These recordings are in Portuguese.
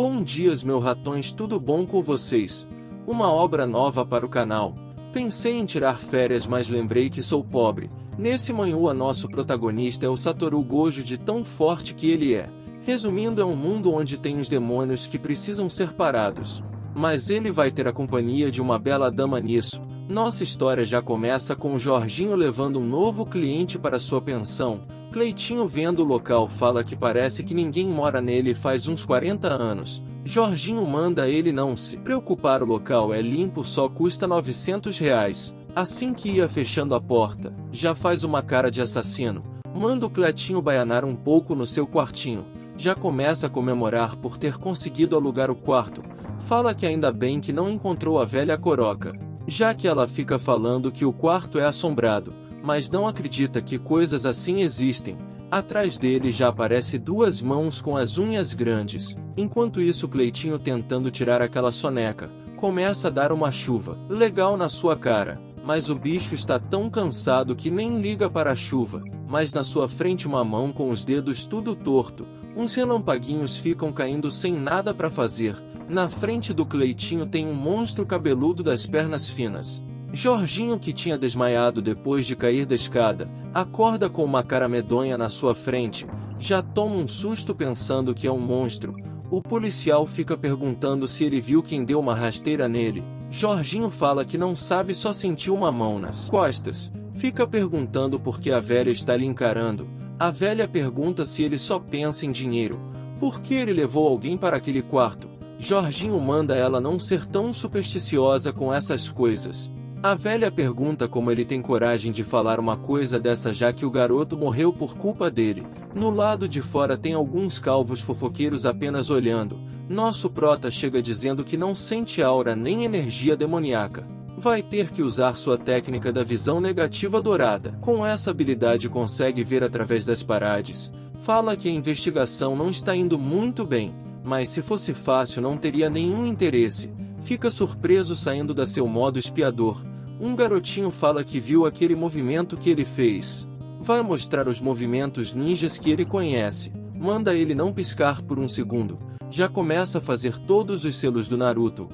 Bom dias, meus ratões, tudo bom com vocês? Uma obra nova para o canal. Pensei em tirar férias, mas lembrei que sou pobre. Nesse manhwa, nosso protagonista é o Satoru Gojo, de tão forte que ele é. Resumindo, é um mundo onde tem os demônios que precisam ser parados. Mas ele vai ter a companhia de uma bela dama nisso. Nossa história já começa com o Jorginho levando um novo cliente para sua pensão. Cleitinho, vendo o local, fala que parece que ninguém mora nele faz uns 40 anos. Jorginho manda ele não se preocupar, o local é limpo, só custa R$900. Assim que ia fechando a porta, já faz uma cara de assassino. Manda o Cleitinho baianar um pouco no seu quartinho. Já começa a comemorar por ter conseguido alugar o quarto. Fala que ainda bem que não encontrou a velha Coroca, já que ela fica falando que o quarto é assombrado, mas não acredita que coisas assim existem. Atrás dele já aparece duas mãos com as unhas grandes. Enquanto isso, Cleitinho, tentando tirar aquela soneca, começa a dar uma chuva legal na sua cara, mas o bicho está tão cansado que nem liga para a chuva. Mas na sua frente, uma mão com os dedos tudo torto, uns relampaguinhos ficam caindo sem nada para fazer. Na frente do Cleitinho tem um monstro cabeludo das pernas finas. Jorginho, que tinha desmaiado depois de cair da escada, acorda com uma cara medonha na sua frente. Já toma um susto pensando que é um monstro. O policial fica perguntando se ele viu quem deu uma rasteira nele. Jorginho fala que não sabe, só sentiu uma mão nas costas. Fica perguntando por que a velha está lhe encarando. A velha pergunta se ele só pensa em dinheiro. Por que ele levou alguém para aquele quarto? Jorginho manda ela não ser tão supersticiosa com essas coisas. A velha pergunta como ele tem coragem de falar uma coisa dessa, já que o garoto morreu por culpa dele. No lado de fora tem alguns calvos fofoqueiros apenas olhando. Nosso prota chega dizendo que não sente aura nem energia demoníaca. Vai ter que usar sua técnica da visão negativa dourada. Com essa habilidade consegue ver através das paredes. Fala que a investigação não está indo muito bem, mas se fosse fácil não teria nenhum interesse. Fica surpreso saindo da seu modo espiador. Um garotinho fala que viu aquele movimento que ele fez. Vai mostrar os movimentos ninjas que ele conhece. Manda ele não piscar por um segundo. Já começa a fazer todos os selos do Naruto.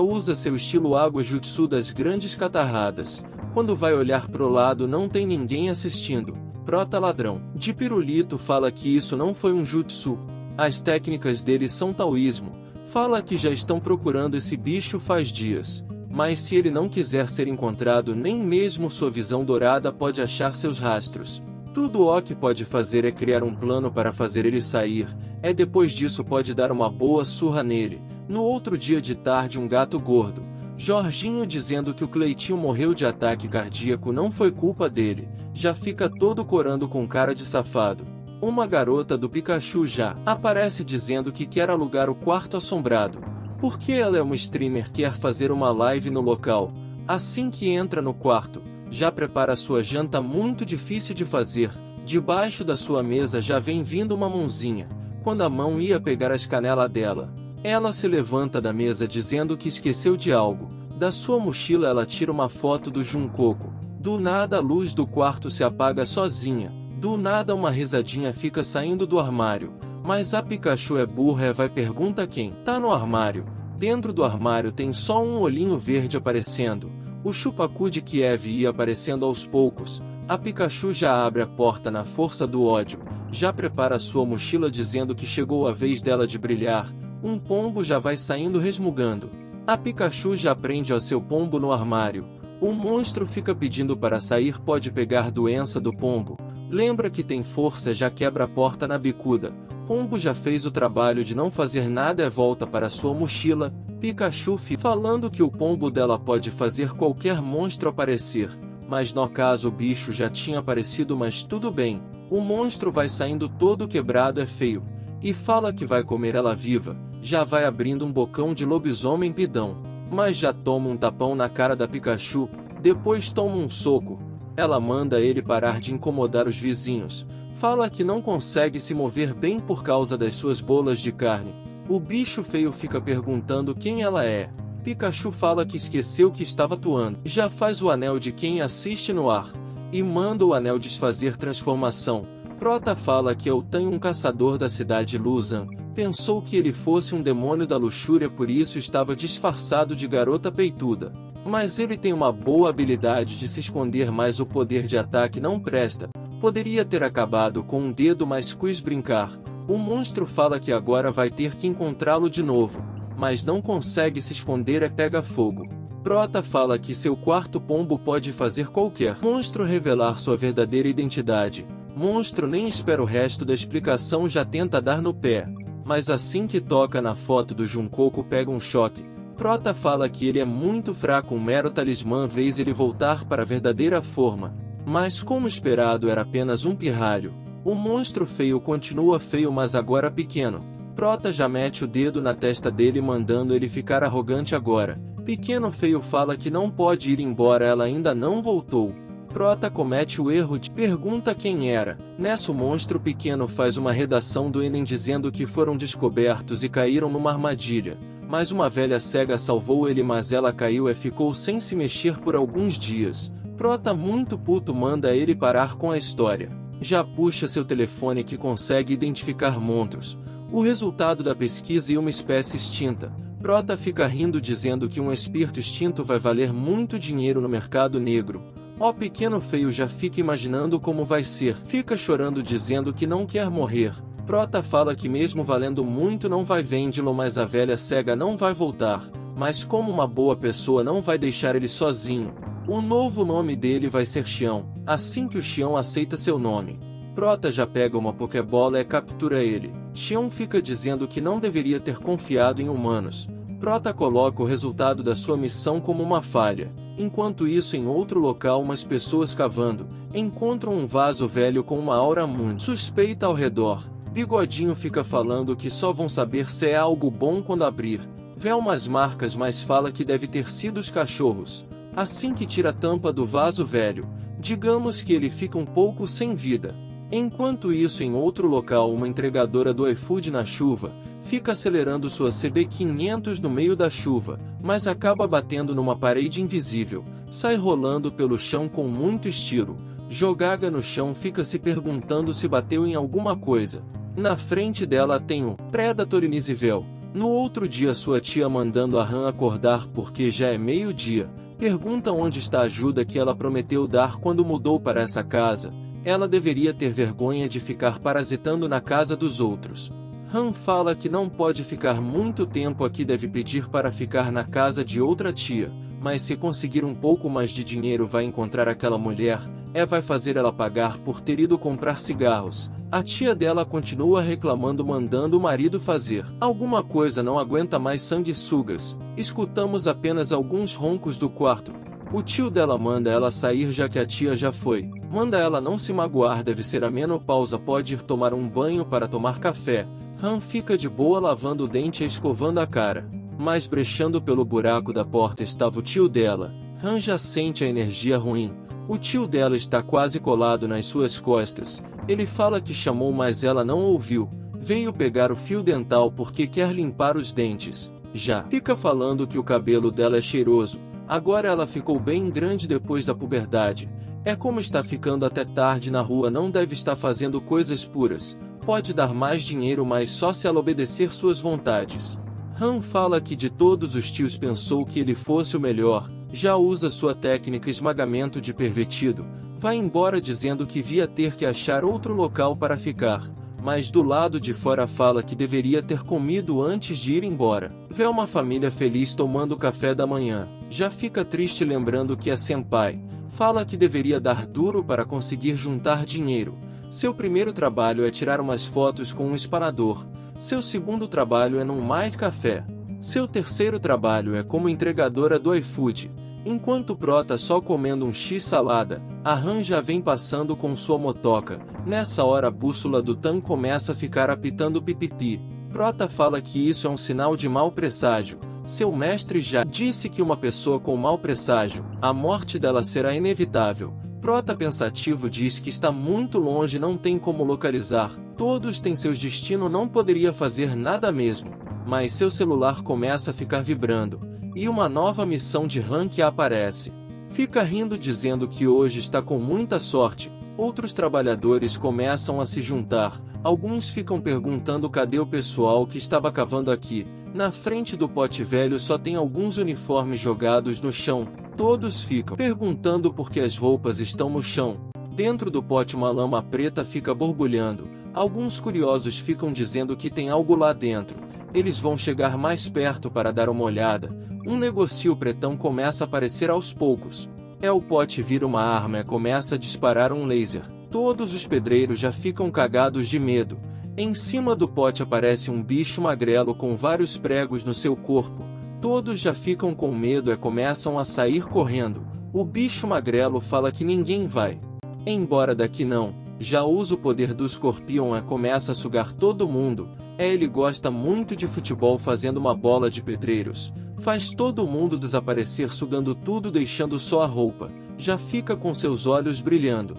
Usa seu estilo água jutsu das grandes catarradas. Quando vai olhar pro lado, não tem ninguém assistindo. Prota ladrão de pirulito fala que isso não foi um jutsu. As técnicas dele são taoísmo. Fala que já estão procurando esse bicho faz dias. Mas se ele não quiser ser encontrado, nem mesmo sua visão dourada pode achar seus rastros. Tudo o que pode fazer é criar um plano para fazer ele sair. Depois disso pode dar uma boa surra nele. No outro dia de tarde, um gato gordo. Jorginho dizendo que o Cleitinho morreu de ataque cardíaco, não foi culpa dele. Já fica todo corando com cara de safado. Uma garota do Pikachu já aparece dizendo que quer alugar o quarto assombrado, porque ela é uma streamer, quer fazer uma live no local. Assim que entra no quarto, já prepara sua janta muito difícil de fazer. Debaixo da sua mesa já vem vindo uma mãozinha. Quando a mão ia pegar as canelas dela, ela se levanta da mesa dizendo que esqueceu de algo. Da sua mochila ela tira uma foto do Junkoku. Do nada a luz do quarto se apaga sozinha. Do nada uma risadinha fica saindo do armário. Mas a Pikachu é burra e vai pergunta quem tá no armário. Dentro do armário tem só um olhinho verde aparecendo. O Chupacu de Kiev ia aparecendo aos poucos. A Pikachu já abre a porta na força do ódio. Já prepara sua mochila dizendo que chegou a vez dela de brilhar. Um pombo já vai saindo resmungando. A Pikachu já prende ao seu pombo no armário. O monstro fica pedindo para sair, pode pegar doença do pombo. Lembra que tem força, já quebra a porta na bicuda. Pombo já fez o trabalho de não fazer nada e volta para sua mochila. Pikachu falando que o pombo dela pode fazer qualquer monstro aparecer. Mas no caso o bicho já tinha aparecido, mas tudo bem. O monstro vai saindo todo quebrado, é feio. E fala que vai comer ela viva. Já vai abrindo um bocão de lobisomem pidão. Mas já toma um tapão na cara da Pikachu. Depois toma um soco. Ela manda ele parar de incomodar os vizinhos. Fala que não consegue se mover bem por causa das suas bolas de carne. O bicho feio fica perguntando quem ela é. Pikachu fala que esqueceu que estava atuando. Já faz o anel de quem assiste no ar. E manda o anel desfazer transformação. Prota fala que é o Tan, um caçador da cidade Luzan. Pensou que ele fosse um demônio da luxúria, por isso estava disfarçado de garota peituda. Mas ele tem uma boa habilidade de se esconder, mas o poder de ataque não presta. Poderia ter acabado com um dedo, mas quis brincar. O monstro fala que agora vai ter que encontrá-lo de novo, mas não consegue se esconder, pega fogo. Prota fala que seu quarto pombo pode fazer qualquer monstro revelar sua verdadeira identidade. Monstro nem espera o resto da explicação, já tenta dar no pé. Mas assim que toca na foto do Junkoku pega um choque. Prota fala que ele é muito fraco, um mero talismã fez ele voltar para a verdadeira forma. Mas como esperado era apenas um pirralho. O monstro feio continua feio, mas agora pequeno. Prota já mete o dedo na testa dele, mandando ele ficar arrogante agora. Pequeno feio fala que não pode ir embora, ela ainda não voltou. Prota comete o erro de pergunta quem era. Nessa, o monstro pequeno faz uma redação do Enem dizendo que foram descobertos e caíram numa armadilha. Mas uma velha cega salvou ele, mas ela caiu e ficou sem se mexer por alguns dias. Prota, muito puto, manda ele parar com a história. Já puxa seu telefone que consegue identificar monstros. O resultado da pesquisa e uma espécie extinta. Prota fica rindo dizendo que um espírito extinto vai valer muito dinheiro no mercado negro. O pequeno feio já fica imaginando como vai ser. Fica chorando dizendo que não quer morrer. Prota fala que mesmo valendo muito não vai vendê-lo, mas a velha cega não vai voltar. Mas como uma boa pessoa não vai deixar ele sozinho. O novo nome dele vai ser Xião, assim que o Xião aceita seu nome. Prota já pega uma Pokébola e captura ele. Xião fica dizendo que não deveria ter confiado em humanos. Prota coloca o resultado da sua missão como uma falha. Enquanto isso, em outro local, umas pessoas cavando encontram um vaso velho com uma aura muito suspeita ao redor. Bigodinho fica falando que só vão saber se é algo bom quando abrir. Vê umas marcas, mas fala que deve ter sido os cachorros. Assim que tira a tampa do vaso velho, digamos que ele fica um pouco sem vida. Enquanto isso, em outro local, uma entregadora do iFood na chuva fica acelerando sua CB500 no meio da chuva, mas acaba batendo numa parede invisível, sai rolando pelo chão com muito estilo. Jogada no chão, fica se perguntando se bateu em alguma coisa. Na frente dela tem o Predator invisível. No outro dia, sua tia mandando a Han acordar porque já é meio-dia. Pergunta onde está a ajuda que ela prometeu dar quando mudou para essa casa. Ela deveria ter vergonha de ficar parasitando na casa dos outros. Han fala que não pode ficar muito tempo aqui, deve pedir para ficar na casa de outra tia, mas se conseguir um pouco mais de dinheiro vai encontrar aquela mulher, vai fazer ela pagar por ter ido comprar cigarros. A tia dela continua reclamando, mandando o marido fazer alguma coisa, não aguenta mais sanguessugas. Escutamos apenas alguns roncos do quarto. O tio dela manda ela sair já que a tia já foi. Manda ela não se magoar, deve ser a menopausa, pode ir tomar um banho para tomar café. Han fica de boa lavando o dente e escovando a cara. Mas brechando pelo buraco da porta estava o tio dela. Han já sente a energia ruim. O tio dela está quase colado nas suas costas. Ele fala que chamou, mas ela não ouviu. Veio pegar o fio dental porque quer limpar os dentes. Já fica falando que o cabelo dela é cheiroso. Agora ela ficou bem grande depois da puberdade. É como está ficando até tarde na rua, não deve estar fazendo coisas puras. Pode dar mais dinheiro, mas só se ela obedecer suas vontades. Han fala que de todos os tios pensou que ele fosse o melhor. Já usa sua técnica esmagamento de pervertido. Vai embora dizendo que via ter que achar outro local para ficar. Mas do lado de fora fala que deveria ter comido antes de ir embora. Vê uma família feliz tomando café da manhã. Já fica triste lembrando que é senpai. Fala que deveria dar duro para conseguir juntar dinheiro. Seu primeiro trabalho é tirar umas fotos com um espanador. Seu segundo trabalho é num mais café. Seu terceiro trabalho é como entregadora do iFood. Enquanto Prota só comendo um x-salada, a Han já vem passando com sua motoca. Nessa hora a bússola do Tan começa a ficar apitando pipipi. Prota fala que isso é um sinal de mau presságio. Seu mestre já disse que uma pessoa com mau presságio, a morte dela será inevitável. Prota pensativo diz que está muito longe, não tem como localizar. Todos têm seus destinos, não poderia fazer nada mesmo. Mas seu celular começa a ficar vibrando. E uma nova missão de rank aparece. Fica rindo dizendo que hoje está com muita sorte. Outros trabalhadores começam a se juntar. Alguns ficam perguntando cadê o pessoal que estava cavando aqui. Na frente do pote velho só tem alguns uniformes jogados no chão. Todos ficam perguntando por que as roupas estão no chão. Dentro do pote uma lama preta fica borbulhando. Alguns curiosos ficam dizendo que tem algo lá dentro. Eles vão chegar mais perto para dar uma olhada. Um negocio pretão começa a aparecer aos poucos. O pote vira uma arma e começa a disparar um laser. Todos os pedreiros já ficam cagados de medo. Em cima do pote aparece um bicho magrelo com vários pregos no seu corpo. Todos já ficam com medo e começam a sair correndo. O bicho magrelo fala que ninguém vai embora daqui não. Já usa o poder do escorpião e começa a sugar todo mundo. Ele gosta muito de futebol fazendo uma bola de pedreiros. Faz todo mundo desaparecer sugando tudo deixando só a roupa. Já fica com seus olhos brilhando.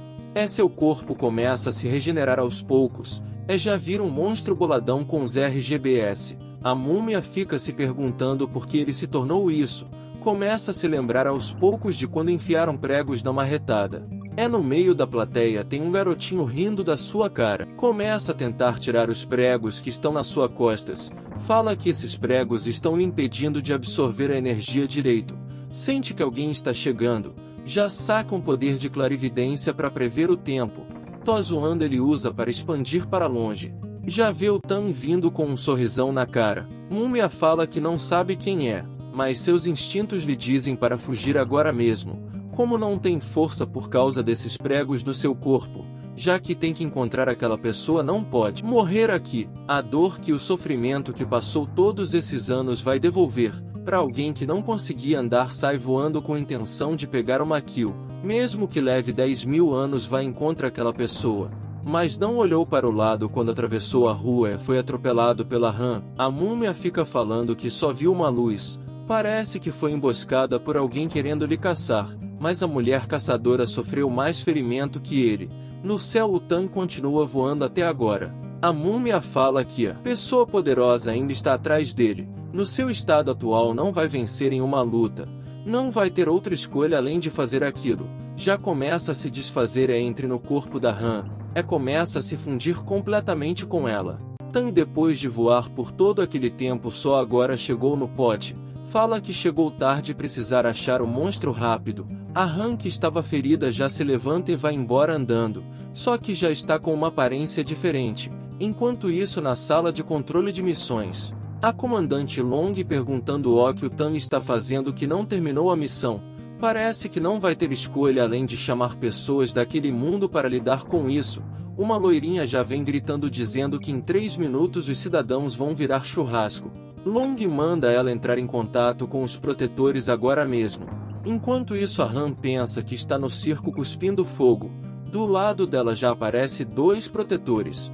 Seu corpo começa a se regenerar aos poucos. Já vira um monstro boladão com os RGBs. A múmia fica se perguntando por que ele se tornou isso. Começa a se lembrar aos poucos de quando enfiaram pregos na marretada. No meio da plateia tem um garotinho rindo da sua cara. Começa a tentar tirar os pregos que estão nas suas costas. Fala que esses pregos estão lhe impedindo de absorver a energia direito. Sente que alguém está chegando. Já saca um poder de clarividência para prever o tempo. Zoando ele usa para expandir para longe. Já vê o Tan vindo com um sorrisão na cara. Múmia fala que não sabe quem é, mas seus instintos lhe dizem para fugir agora mesmo. Como não tem força por causa desses pregos no seu corpo, já que tem que encontrar aquela pessoa não pode morrer aqui. A dor que o sofrimento que passou todos esses anos vai devolver. Para alguém que não conseguia andar sai voando com intenção de pegar uma kill. Mesmo que leve 10.000 anos vai encontrar aquela pessoa. Mas não olhou para o lado quando atravessou a rua e foi atropelado pela rã. A múmia fica falando que só viu uma luz. Parece que foi emboscada por alguém querendo lhe caçar. Mas a mulher caçadora sofreu mais ferimento que ele. No céu o Tan continua voando até agora. A múmia fala que a pessoa poderosa ainda está atrás dele. No seu estado atual não vai vencer em uma luta. Não vai ter outra escolha além de fazer aquilo. Já começa a se desfazer entre no corpo da rã. Começa a se fundir completamente com ela. Tan depois de voar por todo aquele tempo só agora chegou no pote. Fala que chegou tarde e precisar achar o monstro rápido. A rã que estava ferida já se levanta e vai embora andando, só que já está com uma aparência diferente. Enquanto isso na sala de controle de missões, a comandante Long perguntando o que o Tan está fazendo que não terminou a missão. Parece que não vai ter escolha além de chamar pessoas daquele mundo para lidar com isso. Uma loirinha já vem gritando dizendo que em 3 minutos os cidadãos vão virar churrasco. Long manda ela entrar em contato com os protetores agora mesmo. Enquanto isso a rã pensa que está no circo cuspindo fogo. Do lado dela já aparece 2 protetores.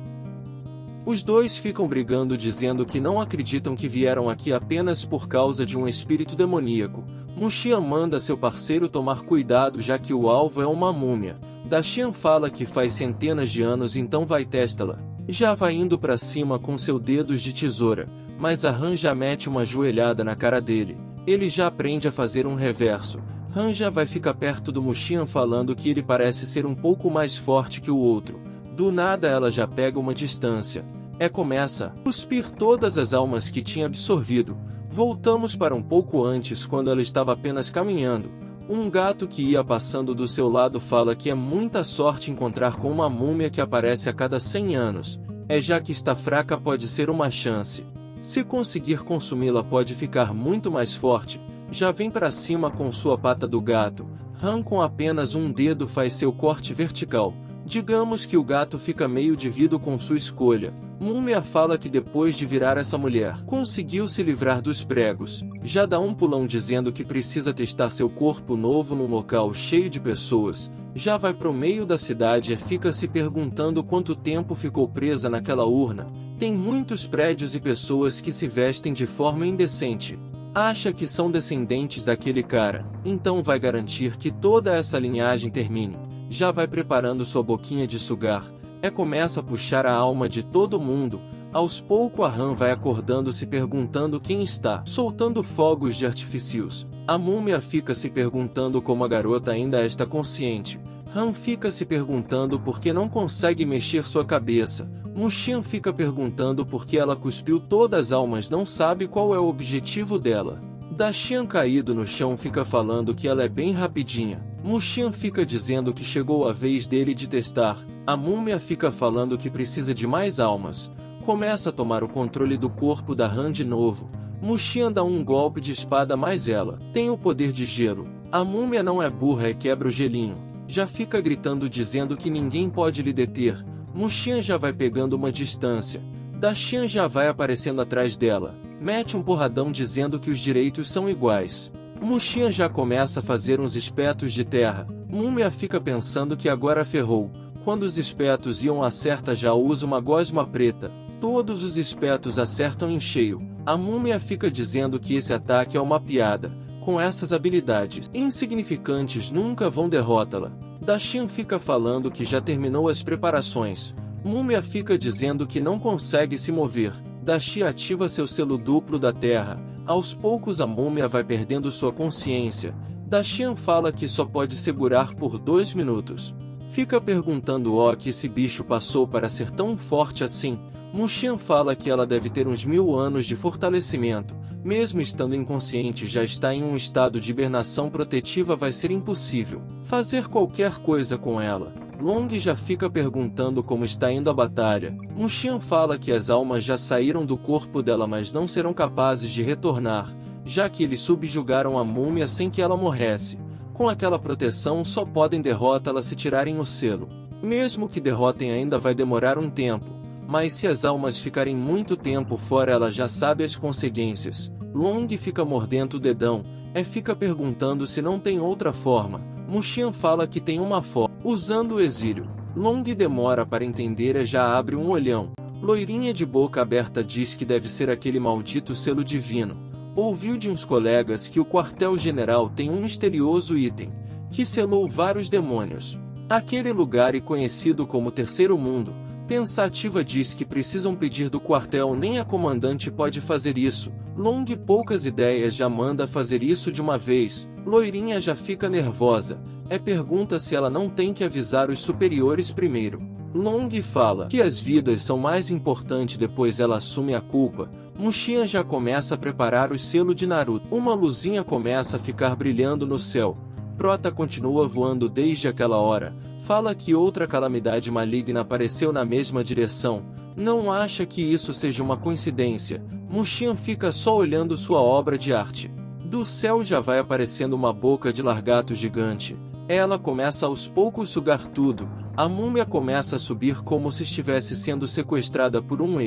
Os 2 ficam brigando dizendo que não acreditam que vieram aqui apenas por causa de um espírito demoníaco. Muxian manda seu parceiro tomar cuidado já que o alvo é uma múmia. Daxian fala que faz centenas de anos então vai testá-la. Já vai indo para cima com seus dedos de tesoura, mas a rã já mete uma joelhada na cara dele. Ele já aprende a fazer um reverso. Han já vai ficar perto do Muxian falando que ele parece ser um pouco mais forte que o outro. Do nada ela já pega uma distância. Começa a cuspir todas as almas que tinha absorvido. Voltamos para um pouco antes quando ela estava apenas caminhando. Um gato que ia passando do seu lado fala que é muita sorte encontrar com uma múmia que aparece a cada 100 anos. Já que está fraca pode ser uma chance. Se conseguir consumi-la pode ficar muito mais forte. Já vem para cima com sua pata do gato. Han com apenas um dedo faz seu corte vertical. Digamos que o gato fica meio dividido com sua escolha. Múmia fala que depois de virar essa mulher, conseguiu se livrar dos pregos. Já dá um pulão dizendo que precisa testar seu corpo novo num local cheio de pessoas. Já vai pro meio da cidade e fica se perguntando quanto tempo ficou presa naquela urna. Tem muitos prédios e pessoas que se vestem de forma indecente. Acha que são descendentes daquele cara, então vai garantir que toda essa linhagem termine. Já vai preparando sua boquinha de sugar. Começa a puxar a alma de todo mundo. Aos poucos a rã vai acordando se perguntando quem está soltando fogos de artifícios. A múmia fica se perguntando como a garota ainda está consciente. Han fica se perguntando por que não consegue mexer sua cabeça. Mushin fica perguntando por que ela cuspiu todas as almas, não sabe qual é o objetivo dela. Daxian caído no chão fica falando que ela é bem rapidinha. Mushin fica dizendo que chegou a vez dele de testar. A múmia fica falando que precisa de mais almas. Começa a tomar o controle do corpo da Han de novo. Mushin dá um golpe de espada, mas ela tem o poder de gelo. A múmia não é burra e quebra o gelinho. Já fica gritando dizendo que ninguém pode lhe deter. Mushin já vai pegando uma distância. Daxian já vai aparecendo atrás dela. Mete um porradão dizendo que os direitos são iguais. Mushin já começa a fazer uns espetos de terra. Múmia fica pensando que agora ferrou. Quando os espetos iam acerta, já usa uma gosma preta. Todos os espetos acertam em cheio. A múmia fica dizendo que esse ataque é uma piada. Com essas habilidades insignificantes nunca vão derrotá-la. Daxian fica falando que já terminou as preparações. Múmia fica dizendo que não consegue se mover. Daxi ativa seu selo duplo da terra. Aos poucos a múmia vai perdendo sua consciência. Daxian fala que só pode segurar por 2 minutos. Fica perguntando que esse bicho passou para ser tão forte assim. Mushin fala que ela deve ter uns 1000 anos de fortalecimento. Mesmo estando inconsciente, já está em um estado de hibernação protetiva, vai ser impossível fazer qualquer coisa com ela. Long já fica perguntando como está indo a batalha. Mushin fala que as almas já saíram do corpo dela, mas não serão capazes de retornar, já que eles subjugaram a múmia sem que ela morresse. Com aquela proteção só podem derrotá-la se tirarem o selo. Mesmo que derrotem ainda vai demorar um tempo, mas se as almas ficarem muito tempo fora ela já sabe as consequências. Long fica mordendo o dedão, fica perguntando se não tem outra forma. Mushin fala que tem uma forma, usando o exílio. Long demora para entender e já abre um olhão. Loirinha de boca aberta diz que deve ser aquele maldito selo divino. Ouviu de uns colegas que o quartel-general tem um misterioso item, que selou vários demônios. Aquele lugar é conhecido como Terceiro Mundo. Pensativa diz que precisam pedir do quartel, nem a comandante pode fazer isso. Long poucas ideias já manda fazer isso de uma vez. Loirinha já fica nervosa. Pergunta se ela não tem que avisar os superiores primeiro. Long fala que as vidas são mais importantes, depois ela assume a culpa. Mushin já começa a preparar o selo de Naruto. Uma luzinha começa a ficar brilhando no céu. Prota continua voando desde aquela hora. Fala que outra calamidade maligna apareceu na mesma direção. Não acha que isso seja uma coincidência. Mushin fica só olhando sua obra de arte. Do céu já vai aparecendo uma boca de largato gigante. Ela começa aos poucos sugar tudo. A múmia começa a subir como se estivesse sendo sequestrada por um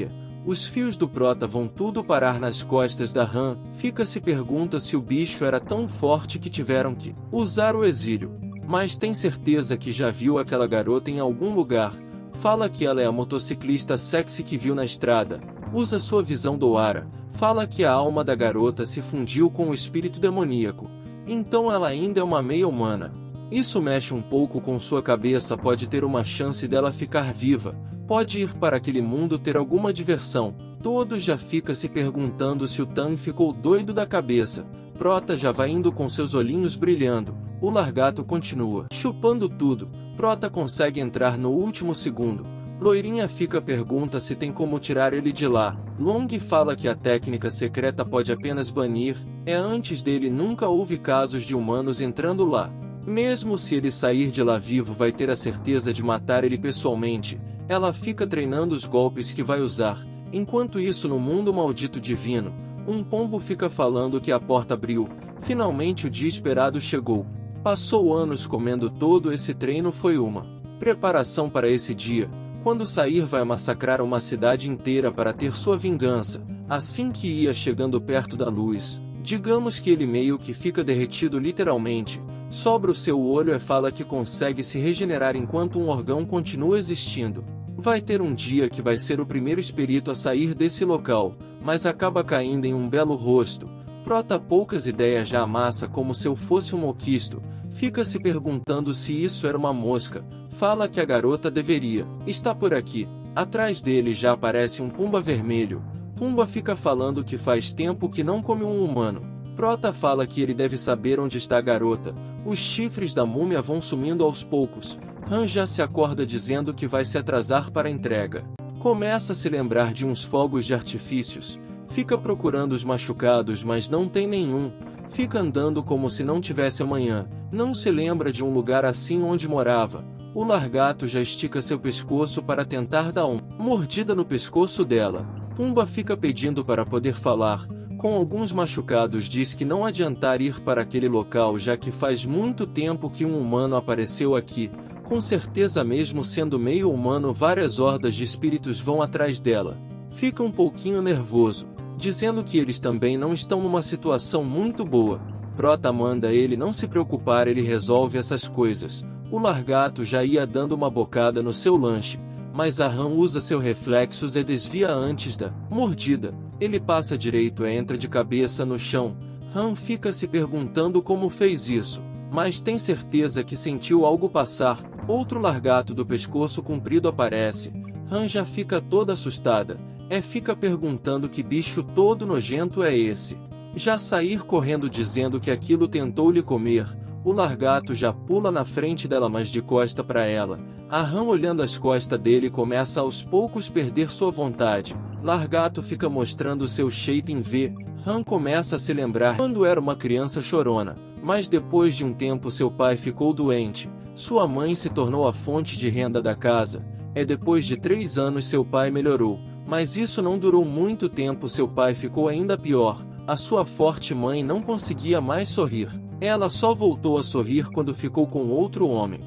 Os fios do Prota vão tudo parar nas costas da Han. Fica se pergunta se o bicho era tão forte que tiveram que usar o exílio. Mas tem certeza que já viu aquela garota em algum lugar. Fala que ela é a motociclista sexy que viu na estrada. Usa sua visão doara. Fala que a alma da garota se fundiu com o espírito demoníaco. Então ela ainda é uma meia humana. Isso mexe um pouco com sua cabeça, pode ter uma chance dela ficar viva. Pode ir para aquele mundo ter alguma diversão. Todos já fica se perguntando se o Tan ficou doido da cabeça. Prota já vai indo com seus olhinhos brilhando. O largato continua chupando tudo. Prota consegue entrar no último segundo. Loirinha fica pergunta se tem como tirar ele de lá. Long fala que a técnica secreta pode apenas banir. Antes dele nunca houve casos de humanos entrando lá. Mesmo se ele sair de lá vivo, vai ter a certeza de matar ele pessoalmente. Ela fica treinando os golpes que vai usar. Enquanto isso, no mundo maldito divino, um pombo fica falando que a porta abriu. Finalmente o dia esperado chegou. Passou anos comendo todo esse treino, foi uma preparação para esse dia. Quando sair, vai massacrar uma cidade inteira para ter sua vingança. Assim que ia chegando perto da luz, digamos que ele meio que fica derretido literalmente. Sobra o seu olho e fala que consegue se regenerar enquanto um órgão continua existindo. Vai ter um dia que vai ser o primeiro espírito a sair desse local, mas acaba caindo em um belo rosto. Prota poucas ideias já amassa como se eu fosse um moquisto. Fica se perguntando se isso era uma mosca. Fala que a garota deveria estar por aqui. Atrás dele já aparece um Pumba vermelho. Pumba fica falando que faz tempo que não come um humano. Prota fala que ele deve saber onde está a garota. Os chifres da múmia vão sumindo aos poucos. Han já se acorda dizendo que vai se atrasar para a entrega. Começa a se lembrar de uns fogos de artifícios. Fica procurando os machucados, mas não tem nenhum. Fica andando como se não tivesse amanhã. Não se lembra de um lugar assim onde morava. O largato já estica seu pescoço para tentar dar uma mordida no pescoço dela. Pumba fica pedindo para poder falar. Com alguns machucados diz que não adiantar ir para aquele local, já que faz muito tempo que um humano apareceu aqui. Com certeza, mesmo sendo meio humano, várias hordas de espíritos vão atrás dela. Fica um pouquinho nervoso, dizendo que eles também não estão numa situação muito boa. Prota manda ele não se preocupar, ele resolve essas coisas. O largato já ia dando uma bocada no seu lanche, mas a Han usa seus reflexos e desvia antes da mordida. Ele passa direito e entra de cabeça no chão. Han fica se perguntando como fez isso, mas tem certeza que sentiu algo passar. Outro largato do pescoço comprido aparece. Han já fica toda assustada. Fica perguntando que bicho todo nojento é esse. Já sair correndo dizendo que aquilo tentou lhe comer. O largato já pula na frente dela, mas de costa para ela. A Han, olhando as costas dele, começa aos poucos perder sua vontade. Largato fica mostrando seu shape em V. Han começa a se lembrar quando era uma criança chorona, mas depois de um tempo seu pai ficou doente. Sua mãe se tornou a fonte de renda da casa. Depois de 3 anos seu pai melhorou, mas isso não durou muito tempo, seu pai ficou ainda pior. A sua forte mãe não conseguia mais sorrir. Ela só voltou a sorrir quando ficou com outro homem.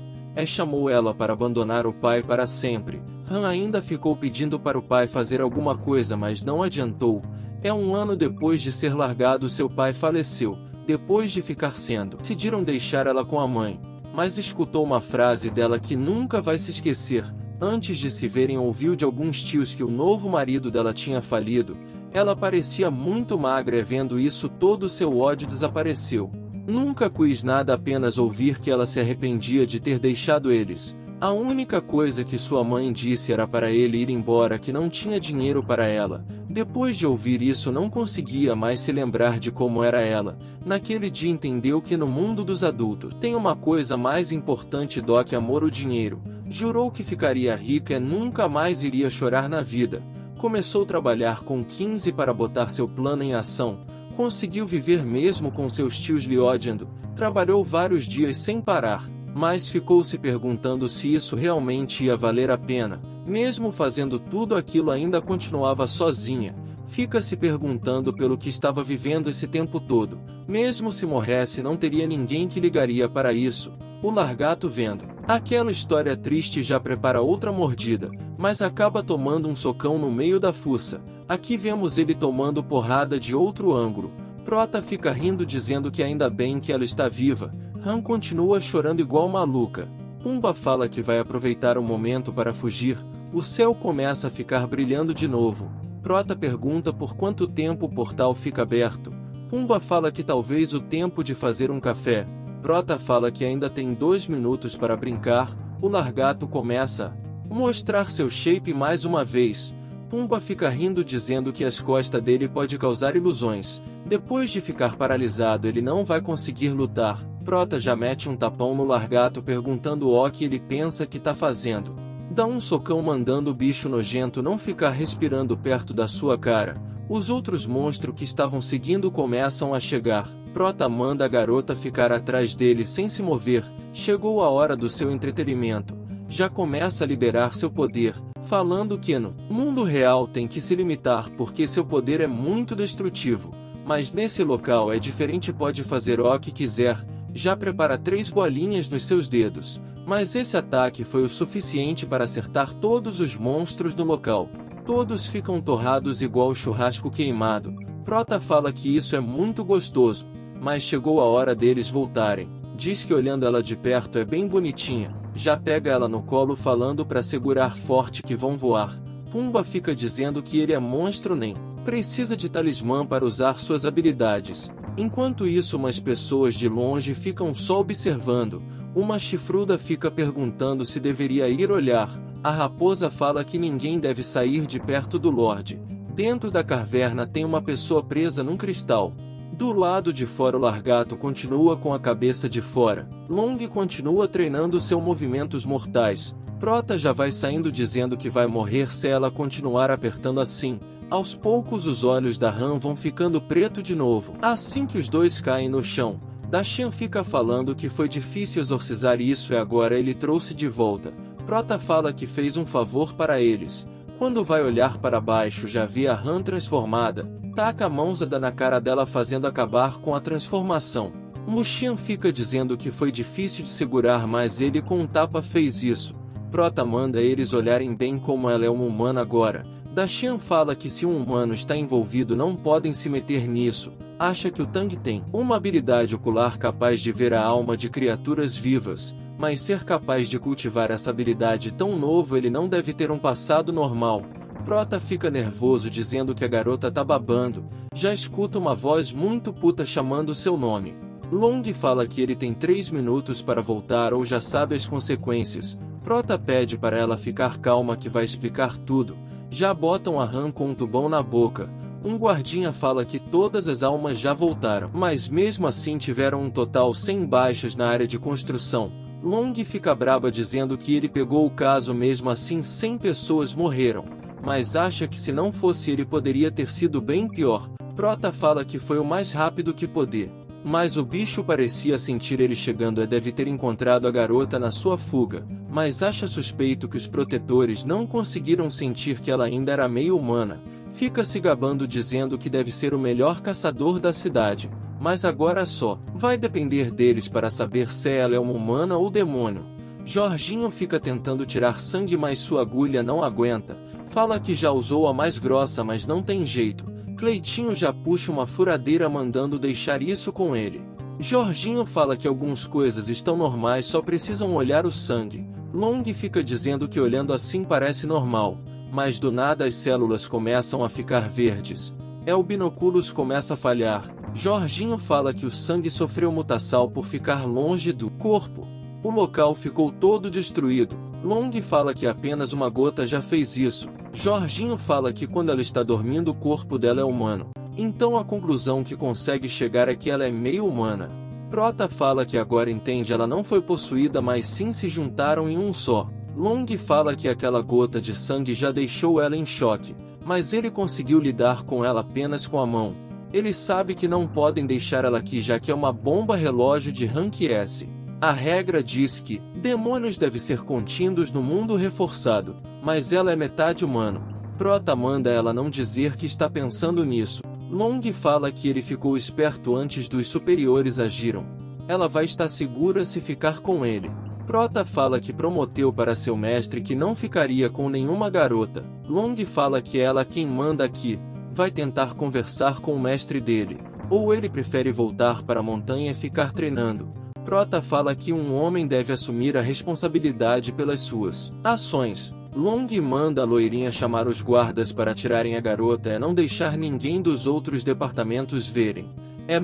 Chamou ela para abandonar o pai para sempre. Han ainda ficou pedindo para o pai fazer alguma coisa, mas não adiantou. 1 ano depois de ser largado, seu pai faleceu. Depois de ficar sendo, decidiram deixar ela com a mãe. Mas escutou uma frase dela que nunca vai se esquecer. Antes de se verem, ouviu de alguns tios que o novo marido dela tinha falido. Ela parecia muito magra e vendo isso todo seu ódio desapareceu. Nunca quis nada, apenas ouvir que ela se arrependia de ter deixado eles. A única coisa que sua mãe disse era para ele ir embora, que não tinha dinheiro para ela. Depois de ouvir isso, não conseguia mais se lembrar de como era ela. Naquele dia entendeu que no mundo dos adultos tem uma coisa mais importante do que amor: o dinheiro. Jurou que ficaria rica e nunca mais iria chorar na vida. Começou a trabalhar com 15 para botar seu plano em ação. Conseguiu viver mesmo com seus tios lhe odiando. Trabalhou vários dias sem parar, mas ficou se perguntando se isso realmente ia valer a pena. Mesmo fazendo tudo aquilo, ainda continuava sozinha. Fica se perguntando pelo que estava vivendo esse tempo todo. Mesmo se morresse, não teria ninguém que ligaria para isso. O largato, vendo aquela história triste, já prepara outra mordida, mas acaba tomando um socão no meio da fuça. Aqui vemos ele tomando porrada de outro ângulo. Prota fica rindo, dizendo que ainda bem que ela está viva. Han continua chorando igual maluca. Pumba fala que vai aproveitar o momento para fugir. O céu começa a ficar brilhando de novo. Prota pergunta por quanto tempo o portal fica aberto. Pumba fala que talvez o tempo de fazer um café. Prota fala que ainda tem 2 minutos para brincar. O largato começa a mostrar seu shape mais uma vez. Pumba fica rindo, dizendo que as costas dele pode causar ilusões. Depois de ficar paralisado, ele não vai conseguir lutar. Prota já mete um tapão no largato, perguntando o que ele pensa que tá fazendo. Dá um socão, mandando o bicho nojento não ficar respirando perto da sua cara. Os outros monstros que estavam seguindo começam a chegar. Prota manda a garota ficar atrás dele sem se mover. Chegou a hora do seu entretenimento. Já começa a liberar seu poder, falando que no mundo real tem que se limitar porque seu poder é muito destrutivo. Mas nesse local é diferente, pode fazer o que quiser. Já prepara 3 bolinhas nos seus dedos. Mas esse ataque foi o suficiente para acertar todos os monstros no local. Todos ficam torrados igual churrasco queimado. Prota fala que isso é muito gostoso, mas chegou a hora deles voltarem. Diz que olhando ela de perto é bem bonitinha. Já pega ela no colo, falando para segurar forte que vão voar. Pumba fica dizendo que ele é monstro, nem precisa de talismã para usar suas habilidades. Enquanto isso, umas pessoas de longe ficam só observando. Uma chifruda fica perguntando se deveria ir olhar. A raposa fala que ninguém deve sair de perto do Lorde. Dentro da caverna tem uma pessoa presa num cristal. Do lado de fora o Largato continua com a cabeça de fora. Long continua treinando seus movimentos mortais. Prota já vai saindo dizendo que vai morrer se ela continuar apertando assim. Aos poucos os olhos da Han vão ficando preto de novo. Assim que os dois caem no chão, Dashian fica falando que foi difícil exorcizar isso e agora ele trouxe de volta. Prota fala que fez um favor para eles. Quando vai olhar para baixo já vê a Han transformada. Taca a mãozada na cara dela fazendo acabar com a transformação. Mushian fica dizendo que foi difícil de segurar, mas ele com um tapa fez isso. Prota manda eles olharem bem como ela é uma humana agora. Dashian fala que se um humano está envolvido não podem se meter nisso. Acha que o Tang tem uma habilidade ocular capaz de ver a alma de criaturas vivas, mas ser capaz de cultivar essa habilidade tão novo ele não deve ter um passado normal. Prota fica nervoso dizendo que a garota tá babando. Já escuta uma voz muito puta chamando seu nome. Long fala que ele tem 3 minutos para voltar ou já sabe as consequências. Prota pede para ela ficar calma que vai explicar tudo. Já botam a Han com um tubão na boca. Um guardinha fala que todas as almas já voltaram, mas mesmo assim tiveram um total 100 baixas na área de construção. Long fica braba dizendo que ele pegou o caso mesmo assim 100 pessoas morreram, mas acha que se não fosse ele poderia ter sido bem pior. Prota fala que foi o mais rápido que poder, mas o bicho parecia sentir ele chegando e deve ter encontrado a garota na sua fuga, mas acha suspeito que os protetores não conseguiram sentir que ela ainda era meio humana. Fica se gabando dizendo que deve ser o melhor caçador da cidade, mas agora só vai depender deles para saber se ela é uma humana ou demônio. Jorginho fica tentando tirar sangue mas sua agulha não aguenta. Fala que já usou a mais grossa mas não tem jeito. Cleitinho já puxa uma furadeira mandando deixar isso com ele. Jorginho fala que algumas coisas estão normais, só precisam olhar o sangue. Long fica dizendo que olhando assim parece normal, mas do nada as células começam a ficar verdes. O binóculos começa a falhar. Jorginho fala que o sangue sofreu mutação por ficar longe do corpo. O local ficou todo destruído. Long fala que apenas uma gota já fez isso. Jorginho fala que quando ela está dormindo o corpo dela é humano. Então a conclusão que consegue chegar é que ela é meio humana. Prota fala que agora entende, ela não foi possuída mas sim se juntaram em um só. Long fala que aquela gota de sangue já deixou ela em choque, mas ele conseguiu lidar com ela apenas com a mão. Ele sabe que não podem deixar ela aqui já que é uma bomba relógio de rank S. A regra diz que demônios devem ser contidos no mundo reforçado, mas ela é metade humano. Prota manda ela não dizer que está pensando nisso. Long fala que ele ficou esperto antes dos superiores agiram. Ela vai estar segura se ficar com ele. Prota fala que prometeu para seu mestre que não ficaria com nenhuma garota. Long fala que ela quem manda aqui. Vai tentar conversar com o mestre dele, ou ele prefere voltar para a montanha e ficar treinando. Prota fala que um homem deve assumir a responsabilidade pelas suas ações. Long manda a loirinha chamar os guardas para tirarem a garota e não deixar ninguém dos outros departamentos verem.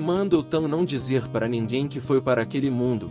Manda o Tan não dizer para ninguém que foi para aquele mundo.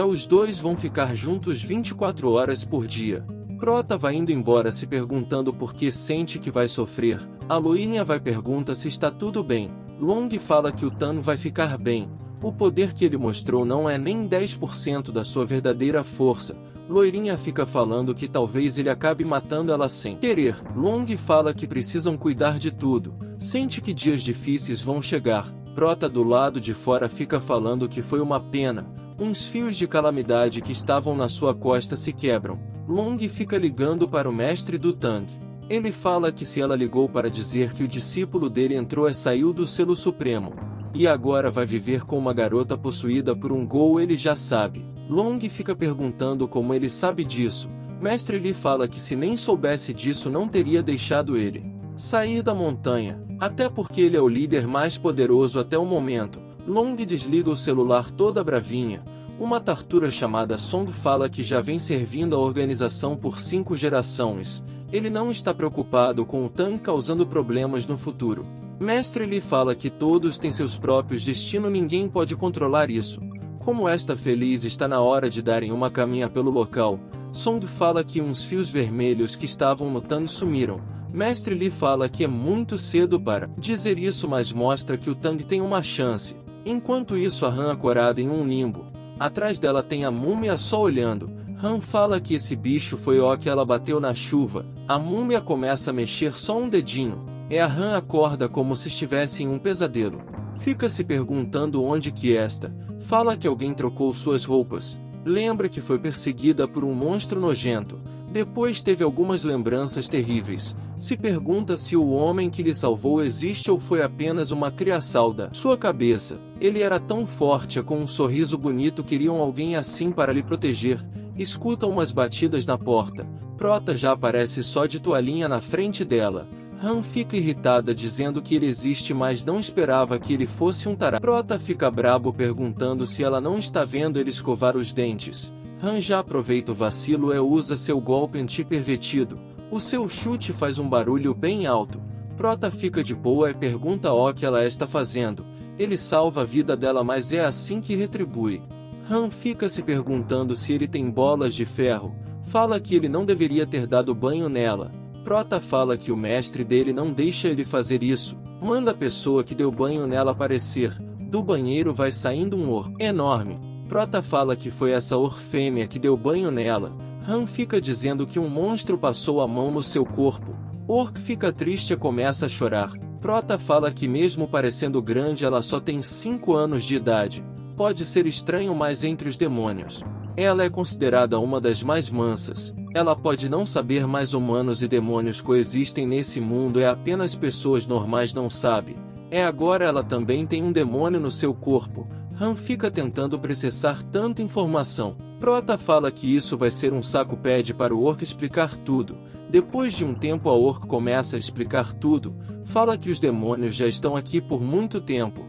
Os dois vão ficar juntos 24 horas por dia. Prota vai indo embora se perguntando por que sente que vai sofrer. A loirinha vai pergunta se está tudo bem. Long fala que o Tan vai ficar bem. O poder que ele mostrou não é nem 10% da sua verdadeira força. Loirinha fica falando que talvez ele acabe matando ela sem querer. Long fala que precisam cuidar de tudo. Sente que dias difíceis vão chegar. Prota do lado de fora fica falando que foi uma pena. Uns fios de calamidade que estavam na sua costa se quebram. Long fica ligando para o mestre do Tang. Ele fala que se ela ligou para dizer que o discípulo dele entrou e saiu do selo supremo, e agora vai viver com uma garota possuída por um gol, ele já sabe. Long fica perguntando como ele sabe disso. Mestre lhe fala que se nem soubesse disso não teria deixado ele sair da montanha, até porque ele é o líder mais poderoso até o momento. Long desliga o celular toda bravinha. Uma tartura chamada Song fala que já vem servindo a organização por 5 gerações. Ele não está preocupado com o Tang causando problemas no futuro. Mestre lhe fala que todos têm seus próprios destinos, ninguém pode controlar isso. Como esta feliz está na hora de darem uma caminha pelo local. Song fala que uns fios vermelhos que estavam no Tang sumiram. Mestre Li fala que é muito cedo para dizer isso, mas mostra que o Tang tem uma chance. Enquanto isso, a Han acorada em um limbo. Atrás dela tem a múmia só olhando. Han fala que esse bicho foi o que ela bateu na chuva. A múmia começa a mexer só um dedinho. A Han acorda como se estivesse em um pesadelo. Fica se perguntando onde que esta. Fala que alguém trocou suas roupas. Lembra que foi perseguida por um monstro nojento. Depois teve algumas lembranças terríveis. Se pergunta se o homem que lhe salvou existe ou foi apenas uma criação da sua cabeça. Ele era tão forte com um sorriso bonito, queriam alguém assim para lhe proteger. Escuta umas batidas na porta. Prota já aparece só de toalhinha na frente dela. Han fica irritada dizendo que ele existe, mas não esperava que ele fosse um tarado. Prota fica brabo perguntando se ela não está vendo ele escovar os dentes. Han já aproveita o vacilo e usa seu golpe anti-pervertido. O seu chute faz um barulho bem alto. Prota fica de boa e pergunta o que ela está fazendo. Ele salva a vida dela, mas é assim que retribui. Han fica se perguntando se ele tem bolas de ferro. Fala que ele não deveria ter dado banho nela. Prota fala que o mestre dele não deixa ele fazer isso. Manda a pessoa que deu banho nela aparecer. Do banheiro vai saindo um or enorme. Prota fala que foi essa or fêmea que deu banho nela. Han fica dizendo que um monstro passou a mão no seu corpo. Orc fica triste e começa a chorar. Prota fala que mesmo parecendo grande ela só tem 5 anos de idade. Pode ser estranho, mas entre os demônios, ela é considerada uma das mais mansas. Ela pode não saber, mas humanos e demônios coexistem nesse mundo e apenas pessoas normais não sabem. Agora ela também tem um demônio no seu corpo. Han fica tentando processar tanta informação. Prota fala que isso vai ser um saco, pede para o Orc explicar tudo. Depois de um tempo a Orc começa a explicar tudo. Fala que os demônios já estão aqui por muito tempo.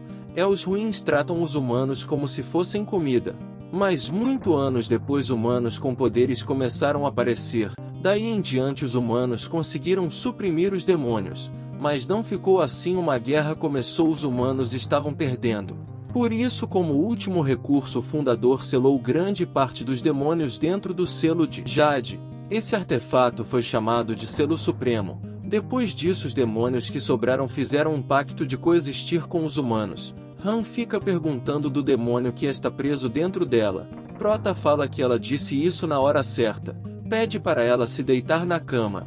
Os ruins tratam os humanos como se fossem comida. Mas muito anos depois humanos com poderes começaram a aparecer. Daí em diante os humanos conseguiram suprimir os demônios. Mas não ficou assim, uma guerra começou, os humanos estavam perdendo. Por isso, como último recurso, o fundador selou grande parte dos demônios dentro do selo de Jade. Esse artefato foi chamado de Selo Supremo. Depois disso, os demônios que sobraram fizeram um pacto de coexistir com os humanos. Han fica perguntando do demônio que está preso dentro dela. Prota fala que ela disse isso na hora certa. Pede para ela se deitar na cama.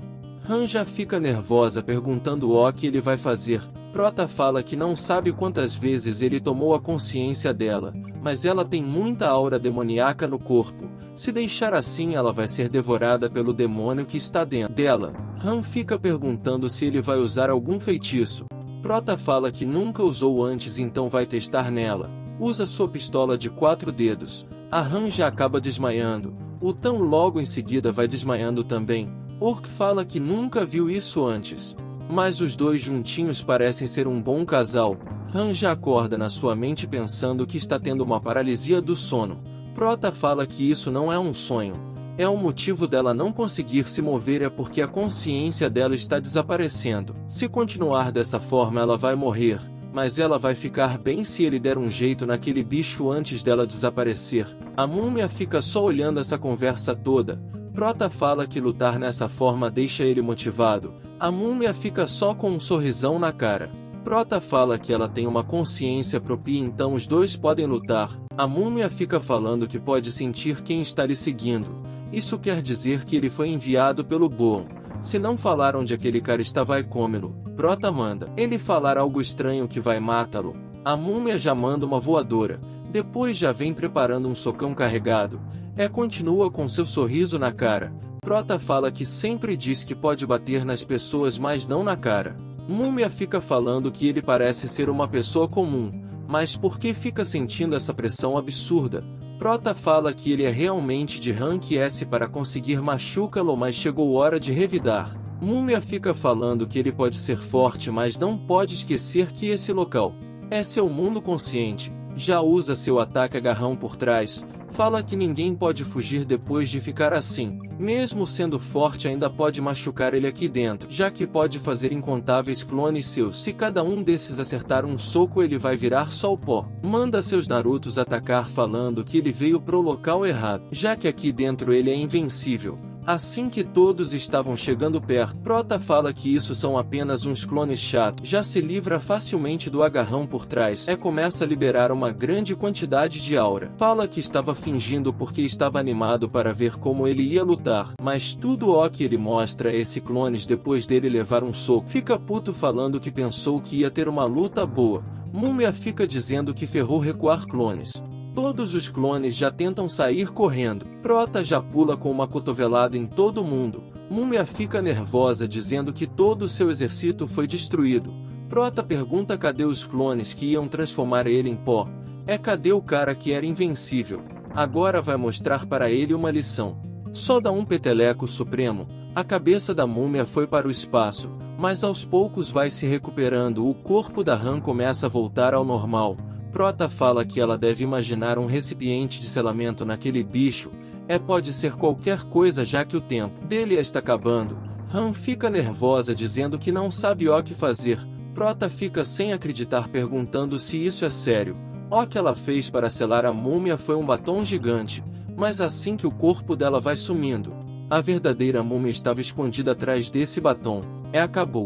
Han já fica nervosa perguntando o que ele vai fazer. Prota fala que não sabe quantas vezes ele tomou a consciência dela, mas ela tem muita aura demoníaca no corpo. Se deixar assim, ela vai ser devorada pelo demônio que está dentro dela. Han fica perguntando se ele vai usar algum feitiço. Prota fala que nunca usou antes, então vai testar nela. Usa sua pistola de 4 dedos. A Han já acaba desmaiando. O Tan logo em seguida vai desmaiando também. Orc fala que nunca viu isso antes. Mas os dois juntinhos parecem ser um bom casal. Han já acorda na sua mente pensando que está tendo uma paralisia do sono. Prota fala que isso não é um sonho. O motivo dela não conseguir se mover é porque a consciência dela está desaparecendo. Se continuar dessa forma ela vai morrer, mas ela vai ficar bem se ele der um jeito naquele bicho antes dela desaparecer. A múmia fica só olhando essa conversa toda. Prota fala que lutar nessa forma deixa ele motivado. A múmia fica só com um sorrisão na cara. Prota fala que ela tem uma consciência própria, então os dois podem lutar. A múmia fica falando que pode sentir quem está lhe seguindo. Isso quer dizer que ele foi enviado pelo Boon. Se não falar onde aquele cara está, vai comê-lo. Prota manda ele falar algo estranho que vai matá-lo. A múmia já manda uma voadora. Depois já vem preparando um socão carregado. Continua com seu sorriso na cara. Prota fala que sempre diz que pode bater nas pessoas, mas não na cara. Múmia fica falando que ele parece ser uma pessoa comum, mas por que fica sentindo essa pressão absurda? Prota fala que ele é realmente de rank S para conseguir machucá-lo, mas chegou hora de revidar. Múmia fica falando que ele pode ser forte, mas não pode esquecer que esse local é seu mundo consciente. Já usa seu ataque agarrão por trás. Fala que ninguém pode fugir depois de ficar assim. Mesmo sendo forte, ainda pode machucar ele aqui dentro, já que pode fazer incontáveis clones seus. Se cada um desses acertar um soco, ele vai virar só o pó. Manda seus Narutos atacar falando que ele veio pro local errado, já que aqui dentro ele é invencível. Assim que todos estavam chegando perto, Prota fala que isso são apenas uns clones chatos. Já se livra facilmente do agarrão por trás e começa a liberar uma grande quantidade de aura. Fala que estava fingindo porque estava animado para ver como ele ia lutar, mas tudo o que ele mostra é esse clones depois dele levar um soco. Fica puto falando que pensou que ia ter uma luta boa. Múmia fica dizendo que ferrou recuar clones. Todos os clones já tentam sair correndo. Prota já pula com uma cotovelada em todo mundo. Múmia fica nervosa dizendo que todo o seu exército foi destruído. Prota pergunta cadê os clones que iam transformar ele em pó. Cadê o cara que era invencível? Agora vai mostrar para ele uma lição. Só dá um peteleco supremo. A cabeça da múmia foi para o espaço, mas aos poucos vai se recuperando. O corpo da rã começa a voltar ao normal. Prota fala que ela deve imaginar um recipiente de selamento naquele bicho. Pode ser qualquer coisa já que o tempo dele está acabando. Rã fica nervosa dizendo que não sabe o que fazer. Prota fica sem acreditar perguntando se isso é sério. O que ela fez para selar a múmia foi um batom gigante, mas assim que o corpo dela vai sumindo, a verdadeira múmia estava escondida atrás desse batom. Acabou.